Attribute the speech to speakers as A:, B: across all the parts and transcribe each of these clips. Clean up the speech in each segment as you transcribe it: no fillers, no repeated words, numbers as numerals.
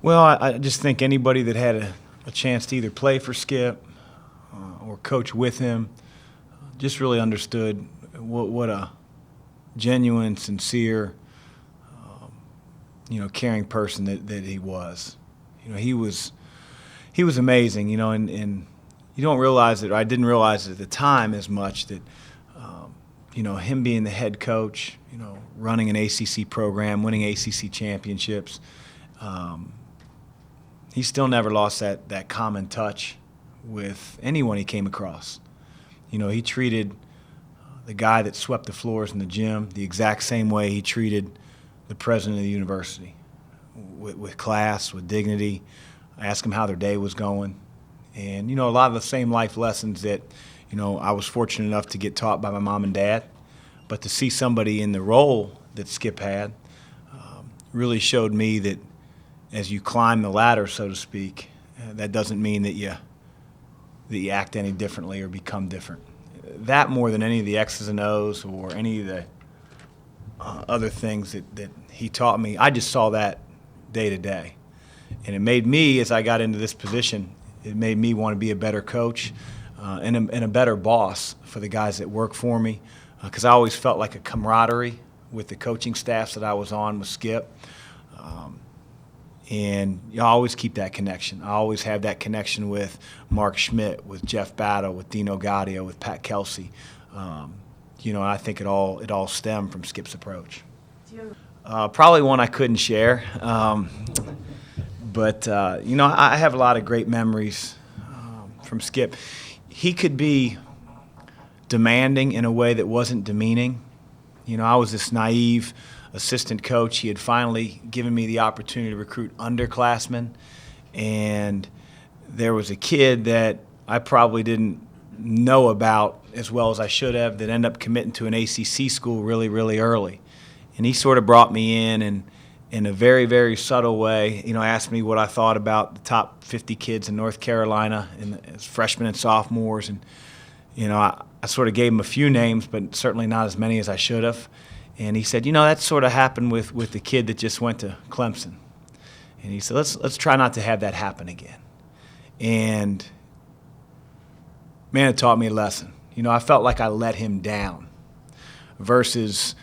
A: Well, I just think anybody that had a chance to either play for Skip or coach with him just really understood what a genuine, sincere, caring person that he was. He was amazing, and you don't realize it, or I didn't realize it at the time as much that, him being the head coach, running an ACC program, winning ACC championships, he still never lost that common touch with anyone he came across. He treated the guy that swept the floors in the gym the exact same way he treated the president of the university, with class, with dignity. I asked him how their day was going. And, a lot of the same life lessons that, I was fortunate enough to get taught by my mom and dad. But to see somebody in the role that Skip had really showed me that as you climb the ladder, so to speak, that doesn't mean that you act any differently or become different. That more than any of the X's and O's or any of the other things that he taught me, I just saw that day to day. And it made me, as I got into this position, it made me want to be a better coach and a better boss for the guys that work for me, because I always felt like a camaraderie with the coaching staffs that I was on with Skip. And you always keep that connection. I always have that connection with Mark Schmidt, with Jeff Battle, with Dino Gaudio, with Pat Kelsey. And I think it all stemmed from Skip's approach. Probably one I couldn't share. But I have a lot of great memories from Skip. He could be demanding in a way that wasn't demeaning. I was this naive assistant coach. He had finally given me the opportunity to recruit underclassmen, and there was a kid that I probably didn't know about as well as I should have that ended up committing to an ACC school really, really early. And he sort of brought me in in a very, very subtle way, asked me what I thought about the top 50 kids in North Carolina as freshmen and sophomores. And, I sort of gave him a few names, but certainly not as many as I should have. And he said, that sort of happened with the kid that just went to Clemson. And he said, let's try not to have that happen again. And, man, it taught me a lesson. I felt like I let him down versus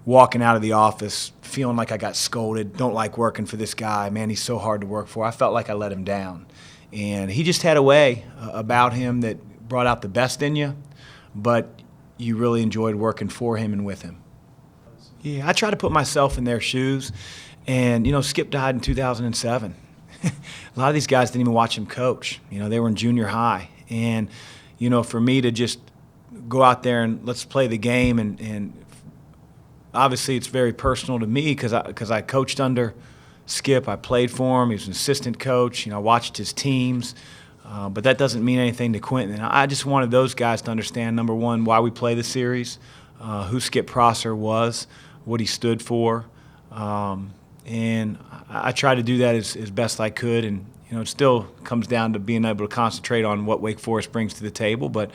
A: walking out of the office feeling like I got scolded, don't like working for this guy, man, he's so hard to work for. I felt like I let him down. And he just had a way about him that brought out the best in you, but you really enjoyed working for him and with him. Yeah, I try to put myself in their shoes. And, Skip died in 2007. A lot of these guys didn't even watch him coach. They were in junior high. And, for me to just go out there and let's play the game, and obviously it's very personal to me because I coached under Skip. I played for him. He was an assistant coach. I watched his teams. But that doesn't mean anything to Quentin. And I just wanted those guys to understand, number one, why we play the series, who Skip Prosser was, what he stood for. And I tried to do that as best I could. And, it still comes down to being able to concentrate on what Wake Forest brings to the table. But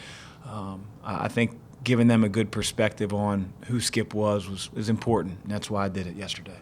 A: I think giving them a good perspective on who Skip was important. And that's why I did it yesterday.